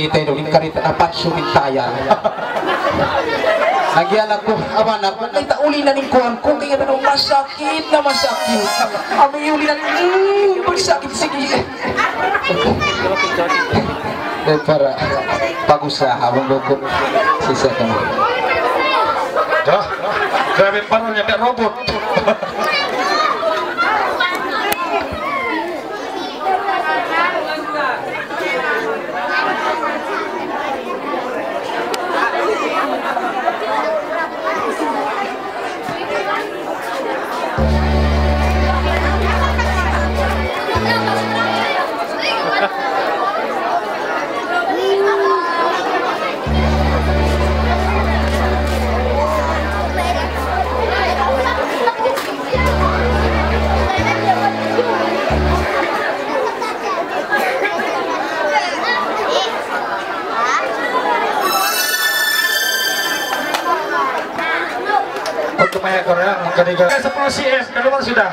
karita ini karita dapat sumin tayar. Nagyan ako, aman ako, kita uli na ning kuhan ko, kaya na masakit na masakit. Ami uli na magsakit, sige. Para pag-usaha, mong sisa ka mo. Dah, grabe parang niya robot. Pemain Korea ketiga 10 cm keluar sudah.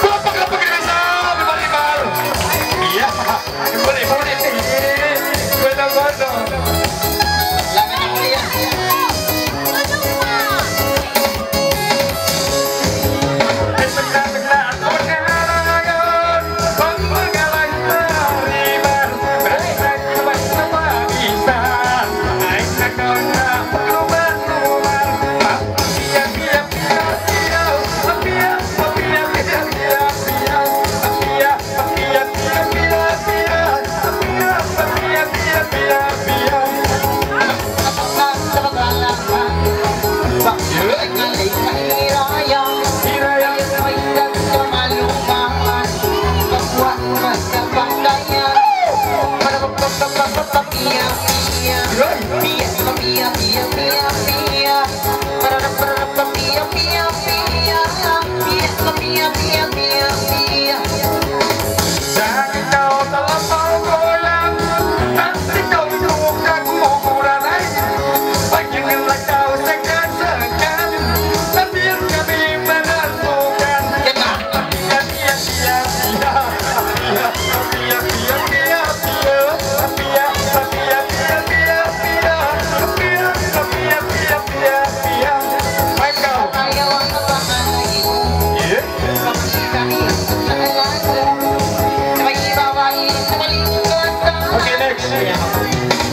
Bapak bisa dibalik-balik. Iya, boleh benar-benar.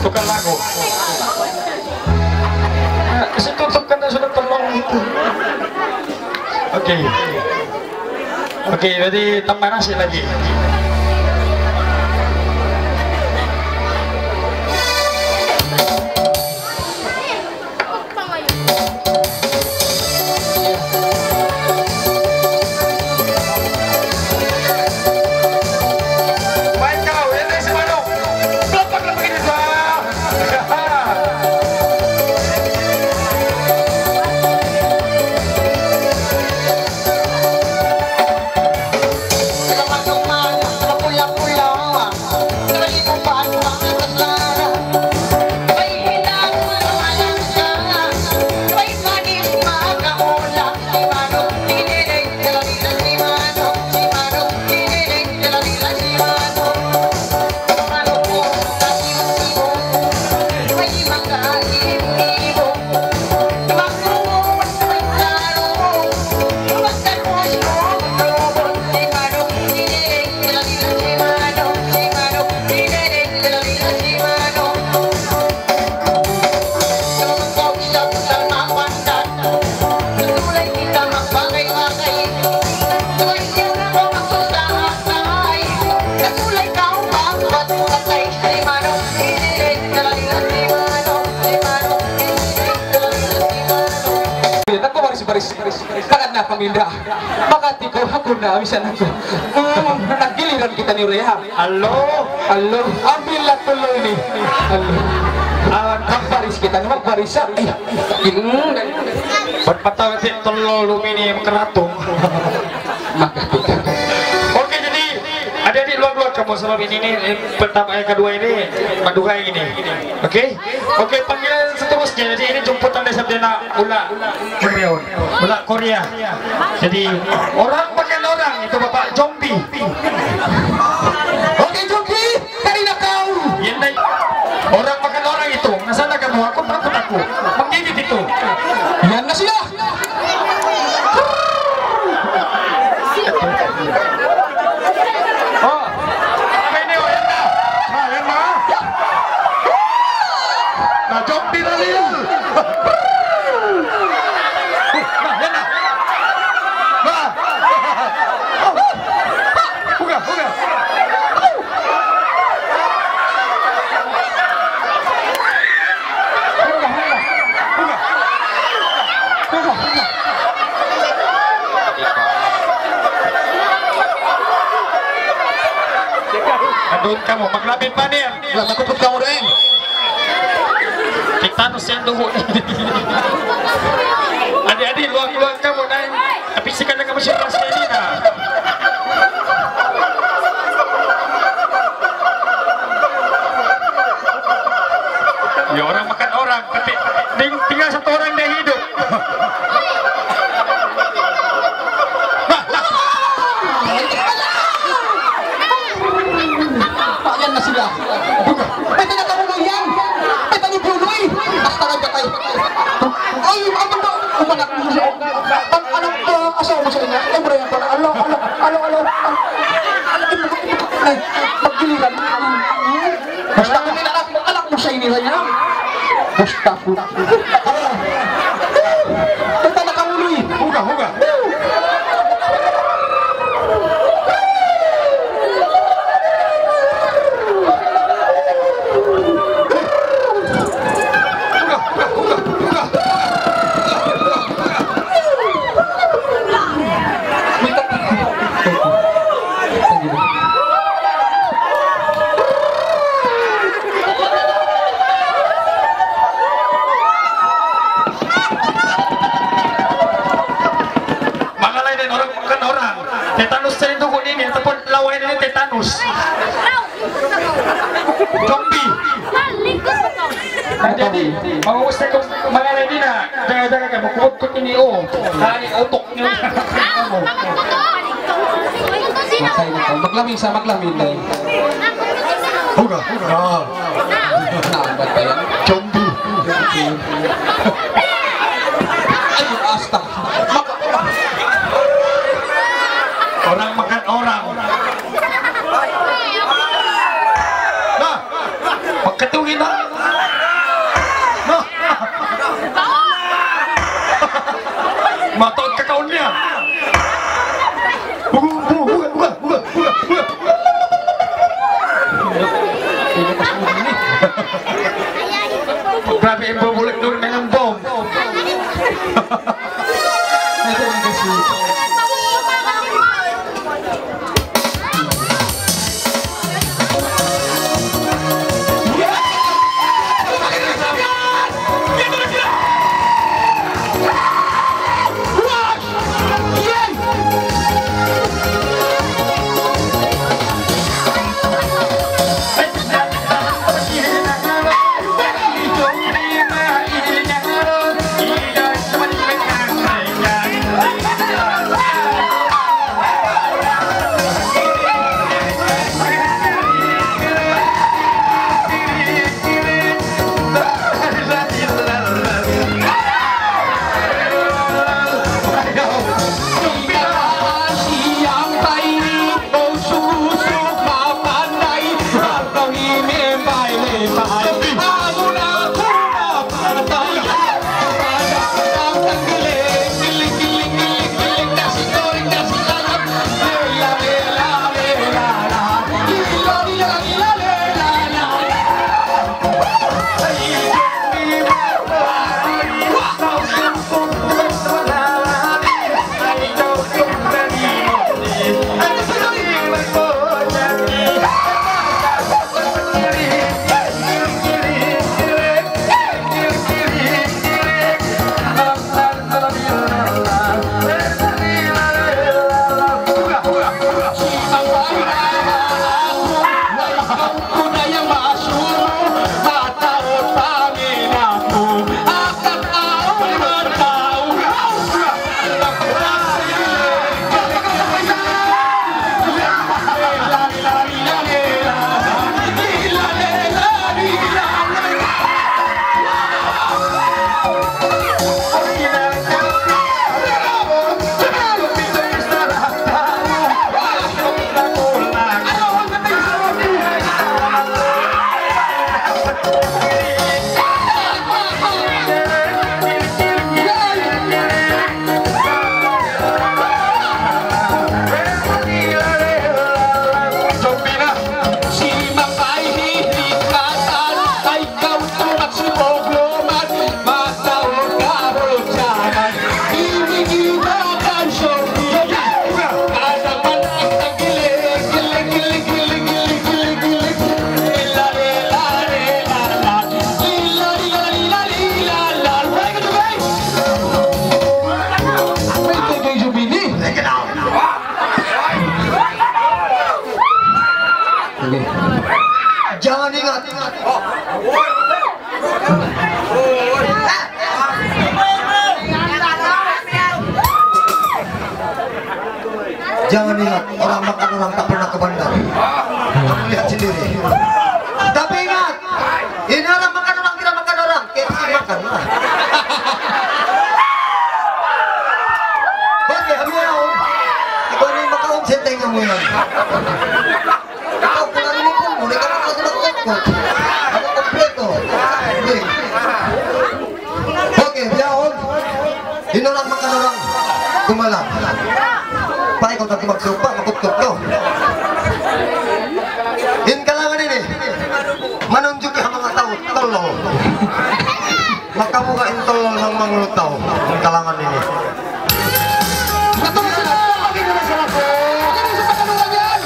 Tukar lagu. Kasi tutupkan na sudah tolong itu. Oke, jadi tambah nasi lagi. Bakit na paminda? Bakit ikaw ako na awisan ako? Nagiliran kita ni Ureha. Halo, Ambil lah tuloy ni. Magbaris kita, magbarisar. berpatah nanti telur lumini keratung. Oke, jadi adik-adik luar-luar kamu sebab ini pertama yang kedua ini Madura yang ini. Oke, panggilan seterusnya. Jadi ini jemputan desa Dena Ula Korea. Jadi orang pakai orang itu Bapak Jombi. sana kamu, aku takut aku. Menggigit itu. Yan na sila! Oh, apa ini? Oh, yan na. Ah, yan na. Na-jumpi na nila. Yan na. Huga, huga. Doon kamu, maglapit pa niya. Nakupot ka mo rin! Titanos yan dugo. Adi-adi, luwag-luwag kamu na. Napisikan na kamu siya sa kanina. Yung orang makan orang, tapi tinggal satu orang yang hidup. Ayan na sila! May tinatamuloy yan! May tanibuloy! Basta lang kayo! Ay, ano ba? Umanak mo siya! Anong asawa mo sa kanya? Libre yan pala! Alo! Ay, maggiliran! Basta kami anak mo sa inila niya! Basta po! May tinatamuloy! Huga, huga. Tetanus sa dugo nini ataupun lawan ini tetanus. Zombie. Jadi, mau usah kau mengalami ini nak jaga-jaga kamu kuat ini oh, hari otok ni. Matay na ka. Maglaming sa maglaming na yun. Huga. Naambat ka yan. Zombie. Ay, asta. Orang makan orang. Nah, pagkatungin na. Nah, mataod kakaon niya. Huga. Grabe yung bubulik doon ng bom. Ito yung kasi. Jangan ingat, orang makan orang tak pernah ke bandar. Kamu lihat sendiri. Tapi ingat, ini orang makan orang tidak makan orang. KFC makan lah. Oke, kamu ya om. Ikaw rin makaon senteng kamu yan. Ikaw pulang ini pun, mulai ka makasulat ko. Ako kompleto. Oke, ya om. Ini orang makan orang. Kumalang. Pahay kung tati magsupa, makutkot ko. In kalangan ini, manunjuk ang mga tao, tolo. Makamuka in tolo ng mga tao, in kalangan ini. Natunggu sila! Pagin naman sila po! Pagin naman sa patanungan yan!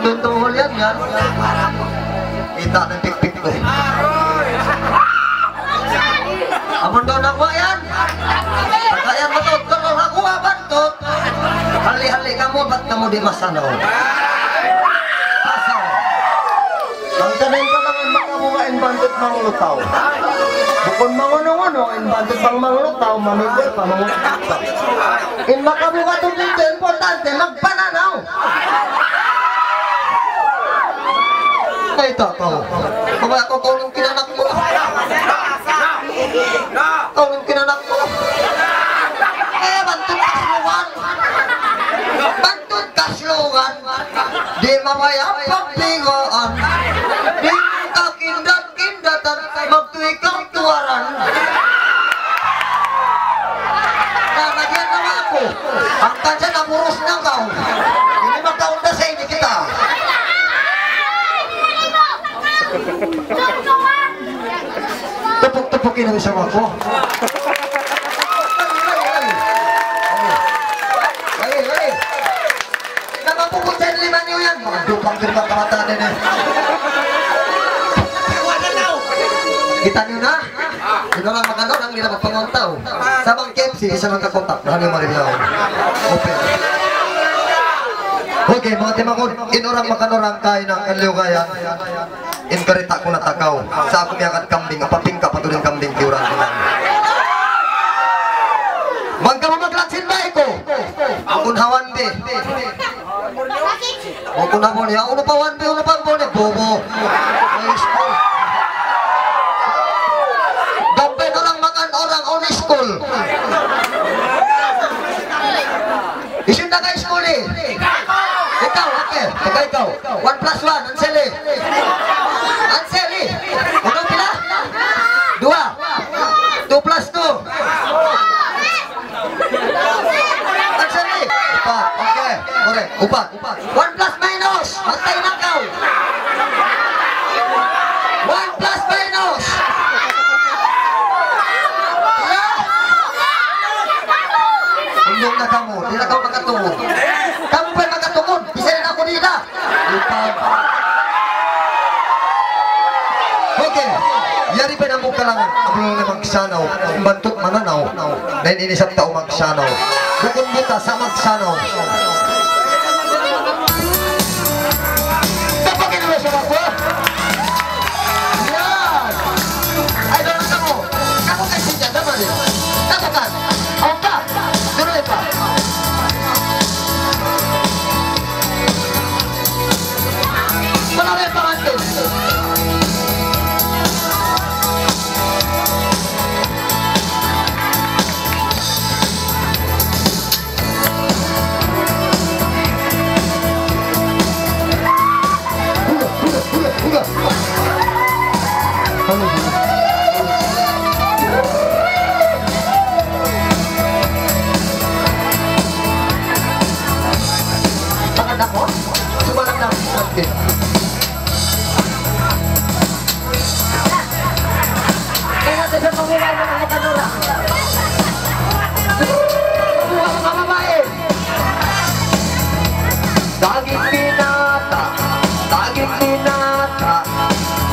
Tuntungan yan yan. Kita ng tik-tik ko. Amon doon ako yan. Pagkayan matot, kalau ako abantot. Hali-hali kamu, ba't kamu di masanaw? Pasaw. Ang tanin pa naman makamukain bantot mangulutaw. Bukod manguno-uno, in bantot pang mangulutaw, mamigol pa mangulutaw. In makamuka ito dito, importante, magpananaw. Ito ako. Kung ako kauling kinanak mo. Kauling kinanak mo. Bantut kaslugan. Bantut kaslugan. Di mamaya pagbigoan. Di ka kindat-kindatan. Magtuwi kang tuwaran. Nanagyan naman ako. Ang kanya namurus na kau. Hindi magkaunda sa ini kita. Tepuk-tepukin namin sama ako. Lagi. Namapukot sa 5 niyo yan. Mga dupang kamata din eh. Kita nyo na. Ito lang makanor, ang nila magpangontaw. Sabang KFC, isa lang kakontak. Mahal yung marilaw. Open. Okay, mga timangod, inorang makanurang kain ng kanliugayan. Inkarita ko na takaw. Sa ako miyakat kambing, apaping ka patuloy kambing, kiuran ko lang. Magkamamaglatsin ba ko? Ang kunhawan di. O kunhawan niya, uno pa wan di, uno pa wan di. Bobo. Ayos ko. Gabay orang makan orang on school. Isin na ka school eh. Ikaw, okay. Ikaw. 1 plus 1, Anseli. Anseli. Ano pila? 2. 2 plus 2. Anseli. Upat. Okay. Okay. Upat. 1 plus minus. Mantay na kau. 1 plus minus. Undong na kamu. Di na kau makatungod. Kamu pa makatungod. Bisa rin ako nila. Upat. Okay. Yari pa na mo ka lang. Ablo na magsanaw. Bantot mananaw. Dahil inisap tao magsanaw. Bukod buta sa magsanaw. Tapagin mo siya ako. Yan. Ay, doon na mo. Kamu kasi dyan. Tama rin. Tapakan. Ako ka. Tuloy pa. Malaway pa kantin. Paganda ko, sumalang na natin. Kaya natin sa pangulay ng mga kanura. Buha mga babae. Daging binata,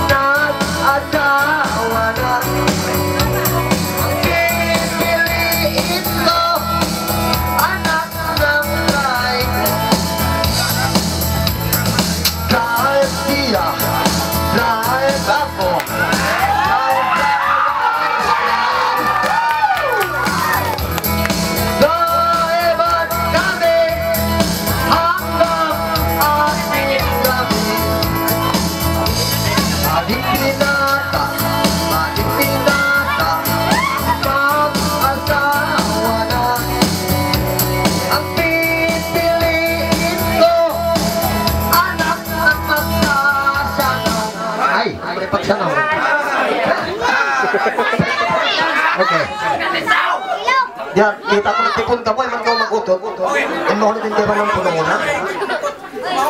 nag-asawa na. Ang pipiliin ko, anak ng kay. Kahit siya, kahit ako. Doeban kami, hanggang ating gabi. Maging binata, mag-asawa na. Ang pipiliin ko, anak ng magsasanaw. Ay, may pagsanaw. Okay. Yan, kita ko nagtipon ka mo, ay man ka mag-utot. Ang mga natin kayo ng puno na.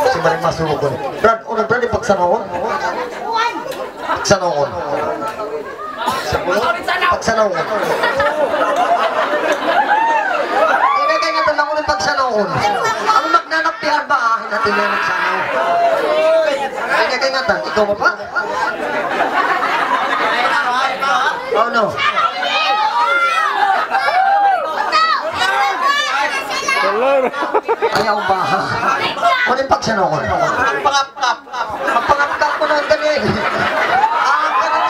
Kasi maring masugod. Brad, Brad, ipagsanawon. Pagsanawon. Pagsanawon. Inagay nga tanong ng pagsanawon. Ang magnanaktihan ba, natin yung nagsanaw. Inagay nga tanong, ikaw mo pa? Oh no. Ayaw ba? Ano yung pagsanawon? Pangapkap. Pangapkap mo na ang galing. Ang galing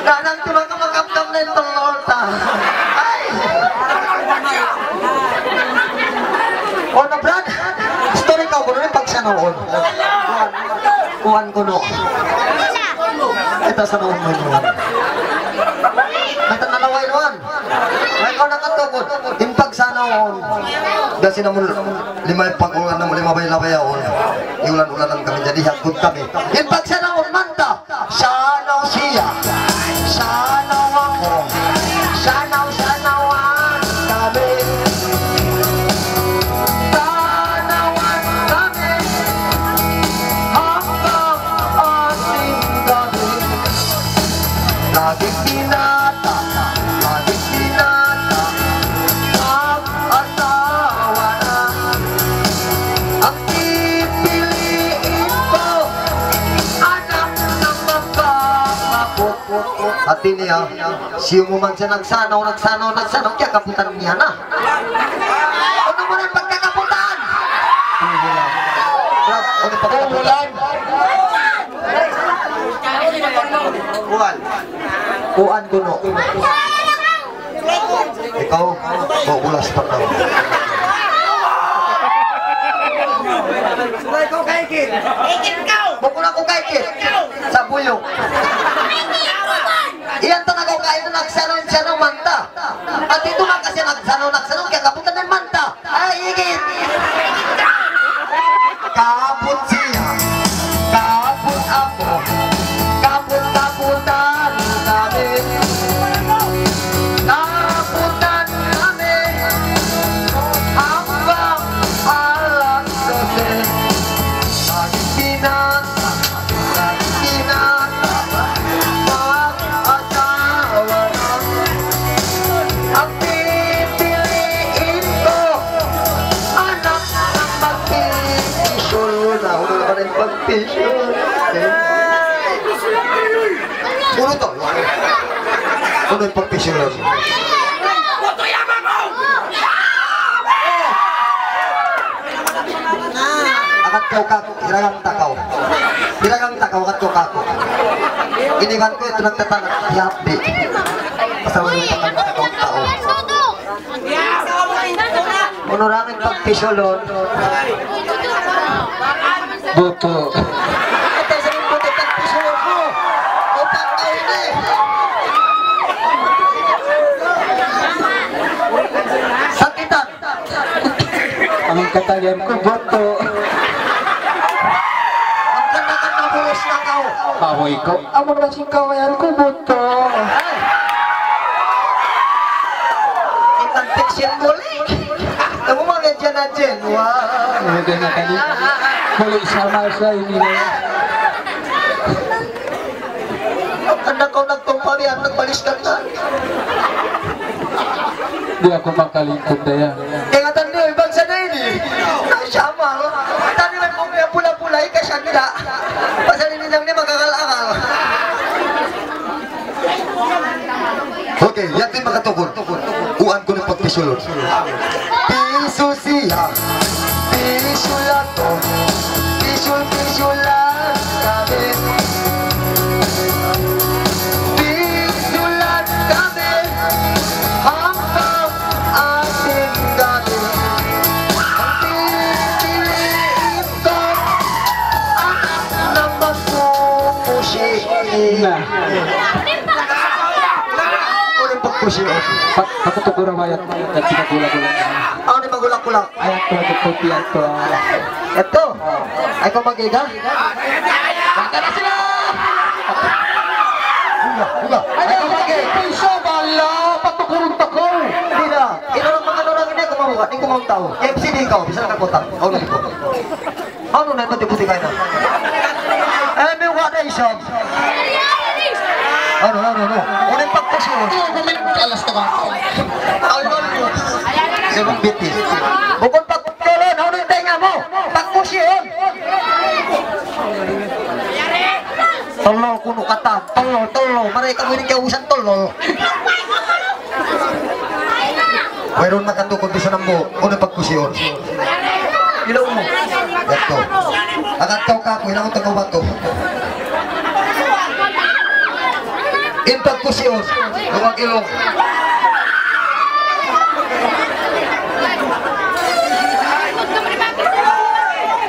nanang tulad ka magkapkap na yung tolorta. Ay! O na Brad, story ka ko na yung pagsanaon. Kuhan ko no. Ito sa noon mo yun. Mata nalaway noon. May ko nakatukod. Yung pagsanaon. Kasi naman limay pag-ulan naman limabay-labay yun. Iulan-ulanan kami jadi hagod kami. Yung pagsanaon manta. Sanaw siya. Sanaw ako. Sanaw-sanawan kami. Sanawan kami. Hanggang ating gabi. Laging binata. Laging binata. Mag-asawa na. Ang pipiliin Hati niya, siya mo man siya nagsanaw, kaya kaputan niya na. Ano mo rin pagkakaputan? Ano pagkakaputan? Kuan kuno. Ikaw, bulas pa ka. Bukul ako kay Kit. Sa buyong. Iyan tanagaw kain na nagsanaw manta. At ito man kasi nagsanaw kaya kaputan ng manta. Ay, higit. Kaput siya. Kaput ako. Kaput-kaputan kami. Kaputan kami. Hanggang alas 12. Mag-binata. Mag-asawa na. Ang pipiliin ko. Anak ng pag-pisyol. Nauna na ka rin pag-pisyol. Uno to. Uno yung pag-pisyol. Akat kau kako, hiragang takaw. Hiragang takaw, akat kau kako. Iniwan ko ito nagtatanag, hiyapi. Pasawa yung pagkakatawang tao. Uno lang yung pag-pisyolon. Boto. Ito sa yung puti pag-pisyolon mo. Upang kayo na eh. Sakitan. Ang katalian ko, boto. Ang kanakan na bulos na kau. Bawoy ko. Amo na sing kawayan ko, boto. Ang fiction muli. Kamu mga dyan na dyan. Wow. Hindi na kani. Muli sama sa ini. Ang anak ko nagtumpalian, nagbalis ka na. Di ako makalingkod na yan. Ingatan niyo, ibang sana ini. Nasyama. Tani man mo kaya pula-pulay ka siya nila. Pasalin nilang niya magkakal-akal. Okay, yakin makatukor. Kuan ko ng pagpisulot. Piso siya, pisulato, pisul-pisulan kami. Pisulan kami, hanggang ating gabi. Ang pipiliin ko, anak na magpupusin. Nah, Unang pagpusin. pakutukura mayat at pinagulak-gulak. Ano ni magulak-kulak? Ayat ko, nagpupian ko. Ito, ay ko mag-iga? Baka na sila! Buga, ay ko mag-iga? Piso, bala! Patukurong ko! Hindi na, inurang mga nurang ini, kumamuha, hindi kumang tao. MCD ikaw, bisa na kakutang. Ako na ito. Ano na ito, tiputi kayo na? Eh, may wala isang. Ano? Unang pagpusin. Alas na ba? Sinong bitis? Bukod pagpulon, ano yung tenga mo? Pagpusin! Tolo, kuno kata, tolo. Maray ka mo yung kausan tolo. Mayroon makatukod bisa ng mo, unang pagpusin. Ilaw mo. Ito. Akat kau kako, ilang ang tagawa to. In pagpusin, luwag ilong.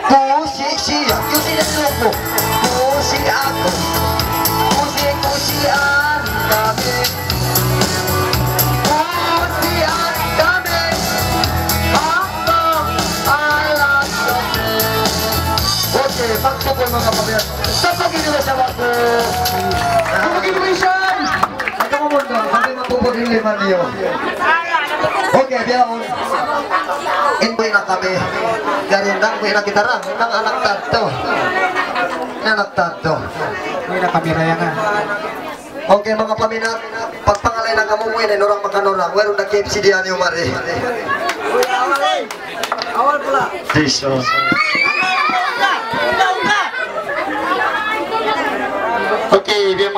Pusi siya, yung sinasuko. Pusi ako. Pusi-pusian kami. Pusian kami. Hanggang alas 12. Okay, pagsukol mga kapatid. Sapagin nila sa wako. Congratulations! Ang kamundo, kami mapupugin lima niyo. Okay, biyaon. Inboy na kami. Garindang ko na kita rang. Nang anak tato. Anak tato. May nakamira yan nga. Okay, mga paminat. Pagpangalay na kamumoy na nurang makanurang. Meron na KFC diyan yung mari. Awal pula. Jesus. Okay, biar